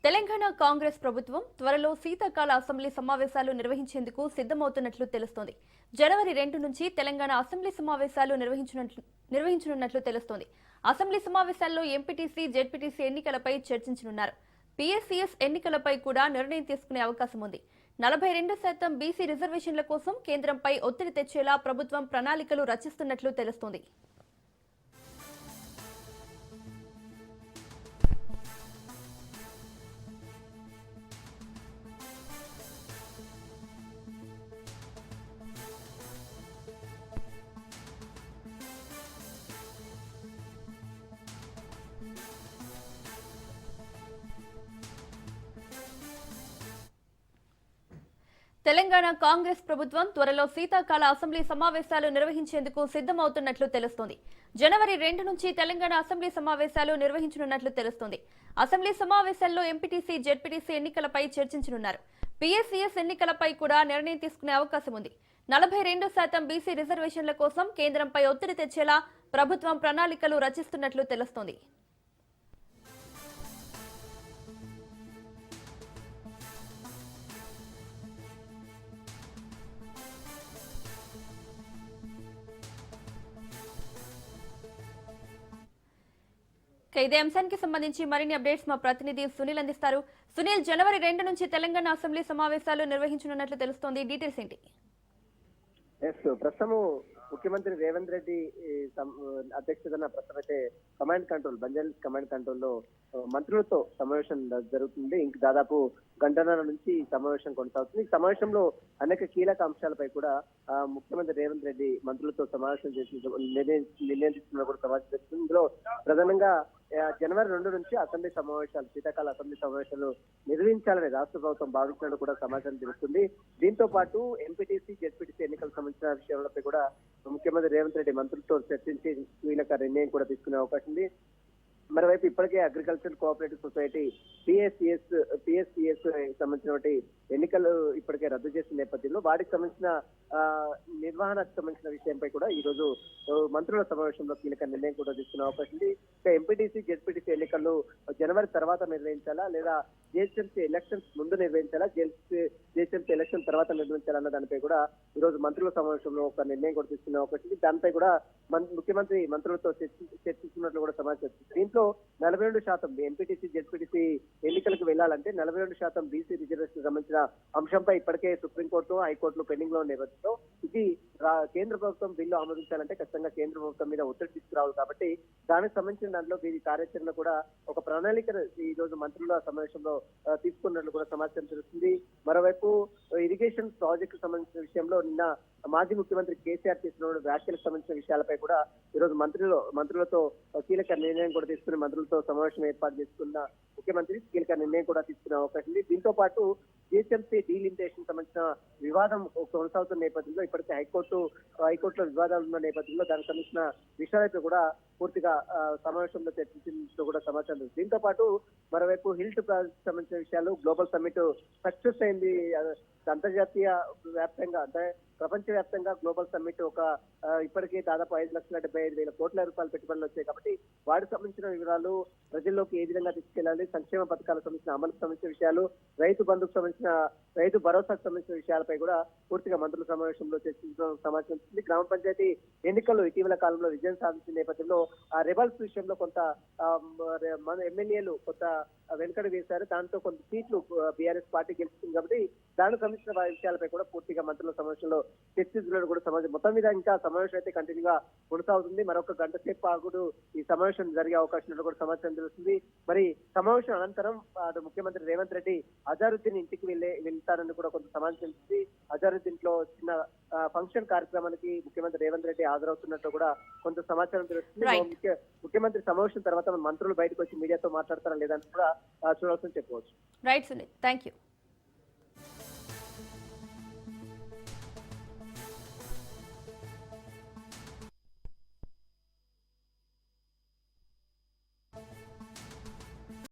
తెలంగాణ కాంగ్రెస్ ప్రభుత్వం త్వరలో శీతాకాల అసెంబ్లీ సమావేశాలు నిర్వహించేందుకు సిద్ధమవుతున్నట్లు తెలుస్తోంది. జనవరి 2 నుంచి తెలంగాణ అసెంబ్లీ సమావేశాలు నిర్వహించనున్నట్లు తెలుస్తోంది. అసెంబ్లీ సమావేశాల్లో ఎంపీటీసీ, జెడ్పీటీసీ ఎన్నికలపై చర్చించనున్నారు. పీఎస్సీఎస్ ఎన్నికలపై కూడా నిర్ణయం తీసుకునే అవకాశం ఉంది. 42% బీసీ రిజర్వేషన్ల కోసం కేంద్రంపై ఒత్తిడి తెచ్చేలా ప్రభుత్వం ప్రణాళికలు రచిస్తున్నట్లు తెలుస్తోంది. తెలంగాణ కాంగ్రెస్ ప్రభుత్వం త్వరలో శీతాకాల అసెంబ్లీ సమావేశాలు నిర్వహించేందుకు సిద్ధమవుతున్నట్లు తెలుస్తోంది. జనవరి 2 నుంచి తెలంగాణ అసెంబ్లీ సమావేశాలు నిర్వహించనున్నట్లు తెలుస్తోంది. అసెంబ్లీ సమావేశాల్లో ఎంపీటీసీ, జెడ్పీటీసీ ఎన్నికలపై చర్చించనున్నారు. పీఎస్సీఎస్ ఎన్నికలపై కూడా నిర్ణయం తీసుకునే అవకాశం ఉంది. 42% బీసీ రిజర్వేషన్ల కోసం కేంద్రంపై ఒత్తిడి తెచ్చేలా ప్రభుత్వం ప్రణాళికలు రచిస్తున్నట్లు తెలుస్తోంది. ఇదే అంశానికి సంబంధించి మరిన్ని అప్డేట్స్ మా ప్రతినిధి సునీల్ అందిస్తారు. సునీల్, జనవరి 2 నుంచి తెలంగాణ అసెంబ్లీ సమావేశాలు నిర్వహించనున్నట్లు తెలుస్తోంది. డీటెయిల్స్ ఏంటి? ప్రస్తుతం ముఖ్యమంత్రి రేవంత్ రెడ్డి అధ్యక్షతన ప్రస్తుతం అయితే బంజారాహిల్స్ కమాండ్ కంట్రోల్ లో మంత్రులతో సమావేశం జరుగుతుంది. ఇంక దాదాపు గంటన్నర నుంచి ఈ సమావేశం కొనసాగుతుంది. ఈ సమావేశంలో అనేక కీలక అంశాలపై కూడా ముఖ్యమంత్రి రేవంత్ రెడ్డి మంత్రులతో సమావేశం చేసి నిర్ణయం తీసుకున్న కూడా సమావేశం జరుగుతుంది. ఇందులో ప్రధానంగా జనవరి 2 నుంచి శీతాకాల అసెంబ్లీ సమావేశాలు నిర్వహించాలని రాష్ట్ర ప్రభుత్వం భావించినట్టు కూడా సమాచారం తెలుస్తుంది. దీంతో పాటు ఎంపీటీసీ, జెడ్పీటీసీ ఎన్నికలకు సంబంధించిన విషయాలపై కూడా ముఖ్యమంత్రి రేవంత్ రెడ్డి మంత్రులతో చర్చించి కీలక నిర్ణయం కూడా తీసుకునే అవకాశం ఉంది. మరోవైపు ఇప్పటికే అగ్రికల్చర్ కోఆపరేటివ్ సొసైటీ పిఎస్సిఎస్ సంబంధించిన ఎన్నికలు ఇప్పటికే రద్దు చేసిన నేపథ్యంలో వాటికి సంబంధించిన నిర్వహణకు సంబంధించిన విషయంపై కూడా ఈ రోజు మంత్రుల సమావేశంలో కీలక నిర్ణయం కూడా తీసుకునే అవకాశం ఉంది. ఎంపీటీసీ, జెడ్పీటీసీ ఎన్నికలు జనవరి తర్వాత నిర్వహించాలా లేదా జిహెచ్ఎంసీ ఎలక్షన్స్ ముందు నిర్వహించాలా, జిహెచ్ఎంసీ ఎలక్షన్ తర్వాత నిర్వహించాలన్న దానిపై కూడా ఈ రోజు మంత్రుల సమావేశంలో ఒక నిర్ణయం కూడా తీసుకునే అవకాశం ఉంది. దానిపై కూడా ముఖ్యమంత్రి మంత్రులతో చర్చిస్తున్నట్లు కూడా సమాచారం. దీంట్లో 42% ఎంపీటీసీ, జెడ్పీటీసీ ఎన్నికలకు వెళ్లాలంటే 42% బీసీ రిజర్వేషన్ సంబంధించిన అంశంపై ఇప్పటికే సుప్రీంకోర్టు, హైకోర్టులో పెండింగ్ లో నేపథ్యంలో ఇది కేంద్ర ప్రభుత్వం బిల్లు ఆమోదించాలంటే ఖచ్చితంగా కేంద్ర ప్రభుత్వం మీద ఒత్తిడి తీసుకురావాలి. కాబట్టి దానికి సంబంధించిన దాంట్లో వీరి కార్యాచరణ కూడా ఒక ప్రణాళిక ఈ రోజు మంత్రుల సమావేశంలో తీసుకున్నట్లు కూడా సమాచారం తెలుస్తుంది. మరోవైపు ఇరిగేషన్ ప్రాజెక్టు సంబంధించిన విషయంలో నిన్న మాజీ ముఖ్యమంత్రి కేసీఆర్ చేసిన వ్యాఖ్యలకు సంబంధించిన విషయాలపై కూడా ఈరోజు మంత్రులతో కీలక నిర్ణయం కూడా తీసుకుని మంత్రులతో సమావేశం ఏర్పాటు చేసుకున్న ముఖ్యమంత్రి కీలక నిర్ణయం కూడా తీసుకునే అవకాశం ఉంది. దీంతో పాటు జిహెచ్ఎంసీ డీలిమిటేషన్ సంబంధించిన వివాదం కొనసాగుతున్న నేపథ్యంలో ఇప్పటికే హైకోర్టులో వివాదాలు ఉన్న నేపథ్యంలో దానికి సంబంధించిన విషయాలైతే కూడా పూర్తిగా సమావేశంలో చర్చించినట్టు కూడా సమాచారం. దీంతో పాటు మరోవైపు హిల్ట్ ప్రాజెక్ట్ సంబంధించిన విషయాలు గ్లోబల్ సమ్మిట్ సక్సెస్ అయింది. అంతర్జాతీయ వ్యాప్తంగా అంటే ప్రపంచ వ్యాప్తంగా గ్లోబల్ సమ్మిట్ ఇప్పటికే దాదాపు 5,75,000 కోట్ల రూపాయల పెట్టుబడులు వచ్చాయి. కాబట్టి వాటికి సంబంధించిన వివరాలు, ప్రజల్లోకి ఏ విధంగా తీసుకెళ్లాలి, సంక్షేమ పథకాలకు సంబంధించిన అమలుకు సంబంధించిన విషయాలు, రైతు బంధుకు సంబంధించిన రైతు భరోసాకు సంబంధించిన విషయాలపై కూడా పూర్తిగా మంత్రుల సమావేశంలో చర్చించడం సమాచారం ఉంది. గ్రామ పంచాయతీ ఎన్నికల్లో ఇటీవల కాలంలో విజయం సాధించిన నేపథ్యంలో ఆ రెబల్స్ విషయంలో కొంత ఎమ్మెల్యేలు కొంత వెనుకడు వేశారు. దాంతో కొంత సీట్లు బీఆర్ఎస్ పార్టీ గెలుస్తుంది. కాబట్టి దానికి సంబంధించిన విషయాలపై కూడా పూర్తిగా మంత్రుల సమావేశంలో చర్చించినట్టు కూడా సమాచారం. మొత్తం మీద ఇంకా సమావేశం అయితే కంటిన్యూగా కొనసాగుతుంది. మరొక గంట సేపు ఆగుడు ఈ సమావేశం జరిగే అవకాశం కూడా సమాచారం తెలుస్తుంది. మరి సమావేశం అనంతరం ముఖ్యమంత్రి రేవంత్ రెడ్డి అజారుద్దీన్ ఇంటికి వెళ్తారని కూడా కొంత సమాచారం తెలుస్తుంది. అజారుద్దీన్ లో చిన్న ఫంక్షన్ కార్యక్రమానికి ముఖ్యమంత్రి రేవంత్ రెడ్డి హాజరవుతున్నట్టు కూడా కొంత సమాచారం తెలుస్తుంది. ముఖ్యమంత్రి సమావేశం తర్వాత మంత్రులు బయటకు వచ్చి మీడియాతో మాట్లాడతారా లేదని కూడా చూడాల్సి చెప్పవచ్చు. Right Sunil, thank you.